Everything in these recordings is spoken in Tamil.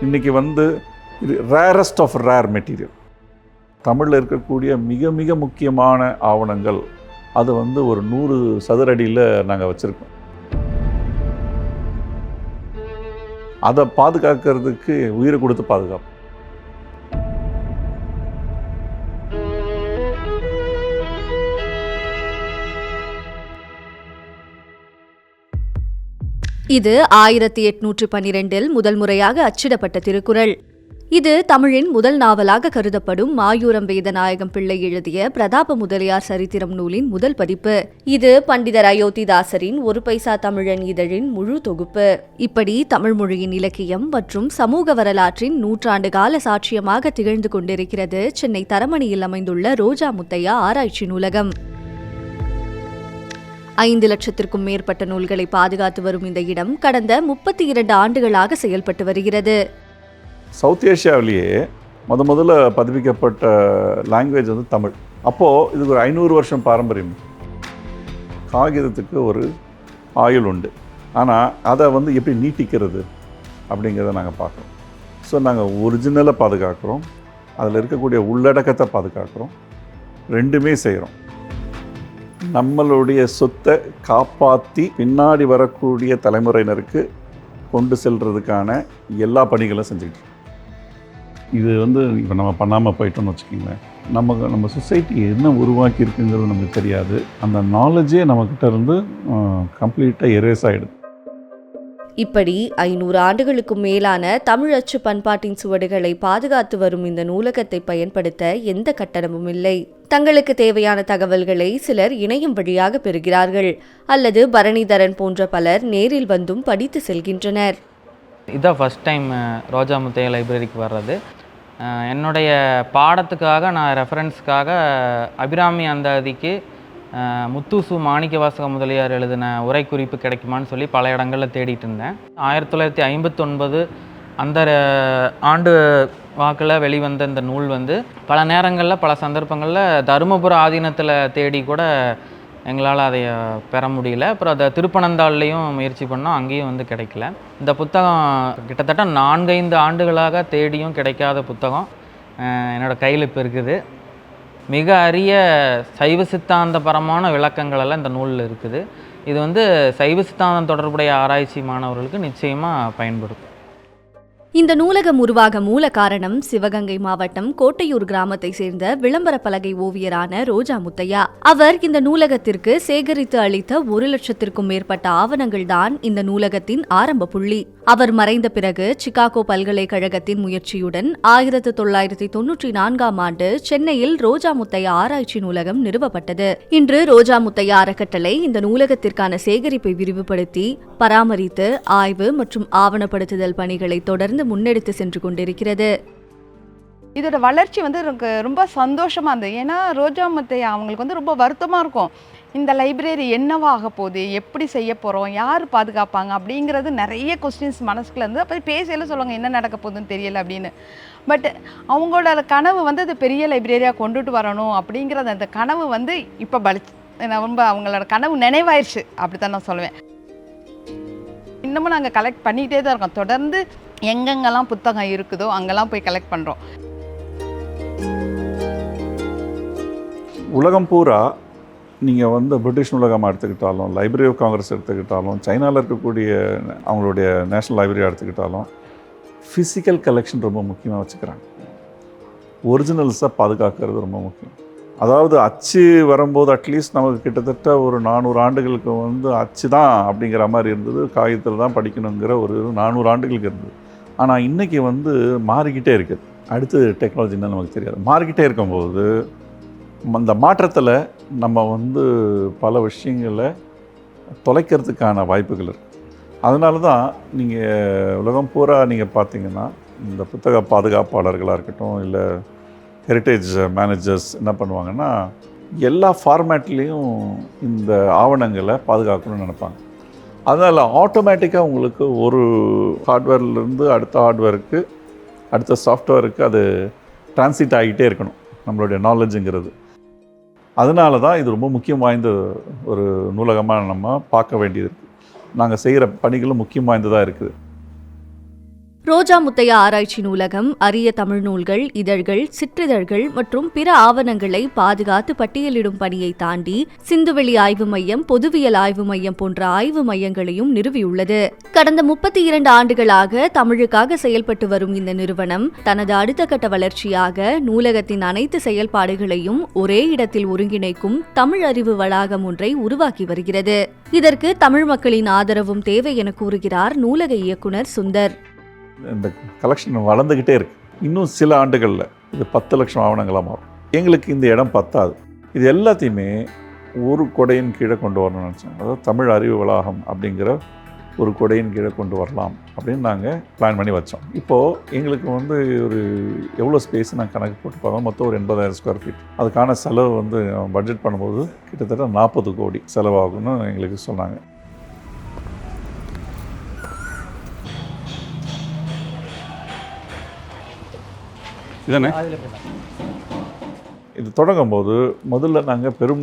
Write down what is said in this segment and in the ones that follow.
இன்றைக்கி வந்து இது ரேரஸ்ட் ஆஃப் ரேர் மெட்டீரியல். தமிழில் இருக்கக்கூடிய மிக மிக முக்கியமான ஆவணங்கள் அது வந்து ஒரு 100 சதுர அடியில் நாங்கள் வச்சுருக்கோம். அதை பாதுகாக்கிறதுக்கு உயிரை கொடுத்து பாதுகாப்போம். இது 1812 முதல் முறையாக அச்சிடப்பட்ட திருக்குறள். இது தமிழின் முதல் நாவலாக கருதப்படும் மாயூரம் வேதநாயகம் பிள்ளை எழுதிய பிரதாப முதலியார் சரித்திரம் நூலின் முதல் பதிப்பு. இது பண்டிதர் அயோத்திதாசரின் ஒரு பைசா தமிழன் இதழின் முழு தொகுப்பு. இப்படி தமிழ் மொழியின் இலக்கியம் மற்றும் சமூக வரலாற்றின் நூற்றாண்டு கால சாட்சியமாக திகழ்ந்து கொண்டிருக்கிறது சென்னை தரமணியில் அமைந்துள்ள ரோஜா முத்தையா ஆராய்ச்சி நூலகம். 5 லட்சத்திற்கும் மேற்பட்ட நூல்களை பாதுகாத்து வரும் இந்த இடம் கடந்த 32 ஆண்டுகளாக செயல்பட்டு வருகிறது. சவுத் ஏஷியாவிலேயே முதல்ல பதிப்பிக்கப்பட்ட லாங்குவேஜ் வந்து தமிழ். அப்போது இதுக்கு ஒரு 500 வருஷம் பாரம்பரியம். காகிதத்துக்கு ஒரு ஆயுள் உண்டு. ஆனால் அதை வந்து எப்படி நீட்டிக்கிறது அப்படிங்கிறத நாங்கள் பார்க்குறோம். ஸோ நாங்கள் ஒரிஜினலை பாதுகாக்கிறோம், அதில் இருக்கக்கூடிய உள்ளடக்கத்தை பாதுகாக்கிறோம், ரெண்டுமே செய்கிறோம். நம்மளுடைய சொத்தை காப்பாற்றி பின்னாடி வரக்கூடிய தலைமுறையினருக்கு கொண்டு செல்றதுக்கான எல்லா பணிகளும் செஞ்சுக்கிட்டு. இது வந்து இப்போ நம்ம பண்ணாமல் போயிட்டோம்னு வச்சுக்கோங்களேன், நம்ம சொசைட்டி என்ன உருவாக்கி இருக்குங்கிறது நமக்கு தெரியாது. அந்த நாலேஜே நம்மக்கிட்ட இருந்து கம்ப்ளீட்டாக எரேஸ் ஆகிடுது. இப்படி 500 ஆண்டுகளுக்கும் மேலான தமிழ் அச்சு பண்பாட்டின் சுவடுகளை பாதுகாத்து வரும் இந்த நூலகத்தை பயன்படுத்த எந்த கட்டணமும் இல்லை. தங்களுக்கு தேவையான தகவல்களை சிலர் இணையம் வழியாக பெறுகிறார்கள், அல்லது பரணிதரன் போன்ற பலர் நேரில் வந்தும் படித்து செல்கின்றனர். இதான் ஃபஸ்ட் டைம் ரோஜா முத்தையா லைப்ரரிக்கு வர்றது. என்னுடைய பாடத்துக்காக நான் ரெஃபரன்ஸ்க்காக அபிராமி அந்தாதிக்கு முத்துசு மாணிக்கவாசக முதலியார் எழுதின உரை குறிப்பு கிடைக்குமான்னு சொல்லி பல இடங்களில் தேடிட்டு இருந்தேன். 1959 அந்த ஆண்டு வாக்கில் வெளிவந்த இந்த நூல் வந்து பல நேரங்களில் பல சந்தர்ப்பங்களில் தருமபுர ஆதீனத்தில் தேடி கூட எங்களால் அதை பெற முடியல. அப்புறம் அதை திருப்பனந்தாள்லேயும் முயற்சி பண்ணோம், அங்கேயும் வந்து கிடைக்கல. இந்த புத்தகம் கிட்டத்தட்ட 4-5 ஆண்டுகளாக தேடியும் கிடைக்காத புத்தகம் என்னோடய கையில் இப்போ இருக்குது. மிக அரிய சைவ சித்தாந்தபரமான விளக்கங்கள் எல்லாம் இந்த நூலில் இருக்குது. இது வந்து சைவ சித்தாந்தம் தொடர்புடைய ஆராய்ச்சி மாணவர்களுக்கு நிச்சயமாக பயன்படும். இந்த நூலகம் உருவாக மூல காரணம் சிவகங்கை மாவட்டம் கோட்டையூர் கிராமத்தை சேர்ந்த விளம்பர பலகை ஓவியரான ரோஜா முத்தையா. அவர் இந்த நூலகத்திற்கு சேகரித்து அளித்த 1 லட்சத்திற்கும் மேற்பட்ட ஆவணங்கள் தான் இந்த நூலகத்தின் ஆரம்ப புள்ளி. அவர் மறைந்த பிறகு சிகாகோ பல்கலைக்கழகத்தின் முயற்சியுடன் 1994ஆம் ஆண்டு சென்னையில் ரோஜா முத்தையா ஆராய்ச்சி நூலகம் நிறுவப்பட்டது. இன்று ரோஜா முத்தையா அறக்கட்டளை இந்த நூலகத்திற்கான சேகரிப்பை விரிவுபடுத்தி பராமரித்து ஆய்வு மற்றும் ஆவணப்படுத்துதல் பணிகளை தொடர்ந்து முன்னெடுத்து சென்று கொண்டிருக்கிறது. இதோட வளர்ச்சி வந்து எனக்கு ரொம்ப சந்தோஷமா இருந்தது. ஏன்னா ரோஜா முத்தையா அவங்களுக்கு வந்து ரொம்ப வருத்தமாக இருக்கும், இந்த லைப்ரரி என்னவாக போகுது, எப்படி செய்ய போகிறோம், யார் பாதுகாப்பாங்க அப்படிங்கிறது நிறைய கொஸ்டின்ஸ் மனசுக்குள்ள இருந்து. அப்போ பேசல சொல்லுவாங்க என்ன நடக்க போகுதுன்னு தெரியல அப்படின்னு. பட் அவங்களோட கனவு வந்து அது பெரிய லைப்ரரியாக கொண்டுட்டு வரணும் அப்படிங்கிறது அந்த கனவு வந்து இப்போ ரொம்ப அவங்களோட கனவு நினைவாயிருச்சு அப்படித்தான் நான் சொல்லுவேன். இன்னமும் நாங்கள் கலெக்ட் பண்ணிக்கிட்டே தான் இருக்கோம். தொடர்ந்து எங்கெங்கெல்லாம் புத்தகம் இருக்குதோ அங்கெல்லாம் போய் கலெக்ட் பண்ணுறோம். உலகம் பூரா நீங்கள் வந்து பிரிட்டிஷ் நூலகமாக எடுத்துக்கிட்டாலும், லைப்ரரி ஆஃப் காங்கிரஸ் எடுத்துக்கிட்டாலும், சைனாவில் இருக்கக்கூடிய அவங்களுடைய நேஷ்னல் லைப்ரரியாக எடுத்துக்கிட்டாலும் ஃபிசிக்கல் கலெக்ஷன் ரொம்ப முக்கியமாக வச்சுக்கிறாங்க. ஒரிஜினல்ஸை பாதுகாக்கிறது ரொம்ப முக்கியம். அதாவது அச்சு வரும்போது அட்லீஸ்ட் நமக்கு கிட்டத்தட்ட ஒரு 400 ஆண்டுகளுக்கு வந்து அச்சு தான் அப்படிங்கிற மாதிரி இருந்தது, காகிதத்தில் தான் படிக்கணுங்கிற ஒரு 400 ஆண்டுகளுக்கு இருந்தது. ஆனால் இன்றைக்கி வந்து மாறிக்கிட்டே இருக்குது. அடுத்து டெக்னாலஜின்னு நமக்கு தெரியாது. மாறிக்கிட்டே இருக்கும்போது அந்த மாற்றத்தில் நம்ம வந்து பல விஷயங்களை தொலைக்கிறதுக்கான வாய்ப்புகள் இருக்குது. அதனால தான் நீங்கள் உலகம் பூரா நீங்கள் பார்த்தீங்கன்னா இந்த புத்தக பாதுகாப்பாளர்களாக இருக்கட்டும், இல்லை ஹெரிட்டேஜ் மேனேஜர்ஸ் என்ன பண்ணுவாங்கன்னா எல்லா ஃபார்மேட்லேயும் இந்த ஆவணங்களை பாதுகாக்கணும்னு நினைப்பாங்க. அதனால் ஆட்டோமேட்டிக்காக உங்களுக்கு ஒரு ஹார்ட்வேர்லேருந்து அடுத்த ஹார்ட்வேருக்கு, அடுத்த சாஃப்ட்வேருக்கு அது டிரான்சிட் ஆகிட்டே இருக்கணும் நம்மளுடைய நாலேஜுங்கிறது. அதனால தான் இது ரொம்ப முக்கியம் வாய்ந்த ஒரு நூலகமாக நம்ம பார்க்க வேண்டியது இருக்குது. நாங்கள் செய்கிற பணிகளும் முக்கியம் வாய்ந்ததாக இருக்குது. ரோஜா முத்தையா ஆராய்ச்சி நூலகம் அரிய தமிழ் நூல்கள், இதழ்கள், சிற்றிதழ்கள் மற்றும் பிற ஆவணங்களை பாதுகாத்து பட்டியலிடும் பணியை தாண்டி சிந்துவெளி ஆய்வு மையம், பொதுவியல் ஆய்வு மையம் போன்ற ஆய்வு மையங்களையும் நிறுவியுள்ளது. கடந்த 32 ஆண்டுகளாக தமிழுக்காக செயல்பட்டு வரும் இந்த நிறுவனம் தனது அடுத்த கட்ட வளர்ச்சியாக நூலகத்தின் அனைத்து செயல்பாடுகளையும் ஒரே இடத்தில் ஒருங்கிணைக்கும் தமிழ் அறிவு வளாகம் ஒன்றை உருவாக்கி வருகிறது. இதற்கு தமிழ் மக்களின் ஆதரவும் தேவை என கூறுகிறார் நூலக இயக்குனர் சுந்தர். இந்த கலெக்ஷன் வளர்ந்துக்கிட்டே இருக்கு. இன்னும் சில ஆண்டுகளில் இது 10 லட்சம் ஆவணங்களாக மாறும். எங்களுக்கு இந்த இடம் பத்தாது. இது எல்லாத்தையுமே ஒரு கொடையின் கீழே கொண்டு வரணும்னு நினச்சோம். அதாவது தமிழ் அறிவு வளாகம் அப்படிங்கிற ஒரு கொடையின் கீழே கொண்டு வரலாம் அப்படின்னு நாங்கள் பிளான் பண்ணி வச்சோம். இப்போது எங்களுக்கு ஒரு எவ்வளோ ஸ்பேஸ் நாங்கள் கணக்கு போட்டு பார்த்தோம். மொத்தம் ஒரு 80,000 ஸ்கொயர் ஃபீட். அதுக்கான செலவு பட்ஜெட் பண்ணும்போது கிட்டத்தட்ட 40 கோடி செலவாகும்னு எங்களுக்கு சொன்னாங்க. இதானே இது தொடங்கும் போது முதல்ல நாங்கள் பெரும்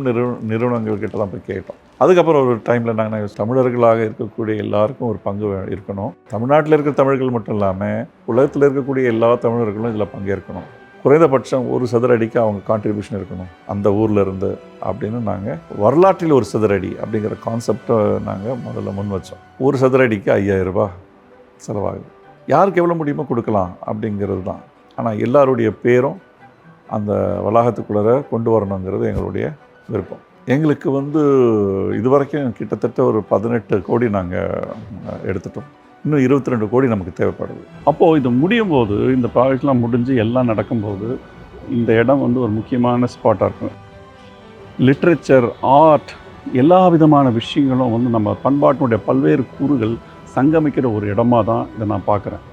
நிறுவனங்கள் கிட்ட தான் போய் கேட்டோம். அதுக்கப்புறம் ஒரு டைமில் நாங்கள் தமிழர்களாக இருக்கக்கூடிய எல்லாருக்கும் ஒரு பங்கு இருக்கணும். தமிழ்நாட்டில் இருக்கிற தமிழர்கள் மட்டும் இல்லாமல் உலகத்தில் இருக்கக்கூடிய எல்லா தமிழர்களும் இதில் பங்கேற்கணும். குறைந்தபட்சம் ஒரு சதுர அடிக்கு அவங்க கான்ட்ரிபியூஷன் இருக்கணும் அந்த ஊரில் இருந்து அப்படின்னு நாங்கள் வரலாற்றில் ஒரு சதுர அடி அப்படிங்கிற கான்செப்டை நாங்கள் முதல்ல முன் வச்சோம். ஒரு சதுர அடிக்கு 5,000 ரூபாய் செலவாகுது. யாருக்கு எவ்வளோ முடியுமோ கொடுக்கலாம் அப்படிங்கிறது தான். ஆனால் எல்லாருடைய பேரும் அந்த வளாகத்துக்குள்ளே கொண்டு வரணுங்கிறது எங்களுடைய விருப்பம். எங்களுக்கு இதுவரைக்கும் கிட்டத்தட்ட ஒரு 18 கோடி நாங்கள் எடுத்துட்டோம். இன்னும் 22 கோடி நமக்கு தேவைப்படுது. அப்போது இது முடியும் போது, இந்த ப்ராஜெக்ட்லாம் முடிஞ்சு எல்லாம் நடக்கும்போது இந்த இடம் ஒரு முக்கியமான ஸ்பாட்டாக இருக்கும். லிட்ரேச்சர், ஆர்ட், எல்லா விதமான விஷயங்களும் நம்ம பண்பாட்டினுடைய பல்வேறு கூறுகள் சங்கமிக்கிற ஒரு இடமா தான் இதை நான் பார்க்குறேன்.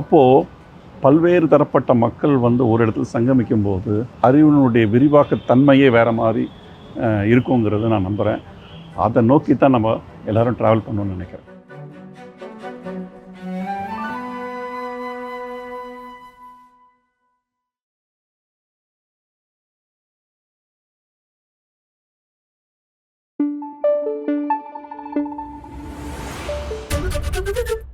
அப்போது பல்வேறு தரப்பட்ட மக்கள் ஒரு இடத்துல சங்கமிக்கும் போது அறிவினுடைய விரிவாக்கத்தன்மையே வேறு மாதிரி இருக்குங்கிறத நான் நம்புகிறேன். அதை நோக்கி தான் நம்ம எல்லோரும் ட்ராவல் பண்ணணும்னு நினைக்கிறேன். Thank you.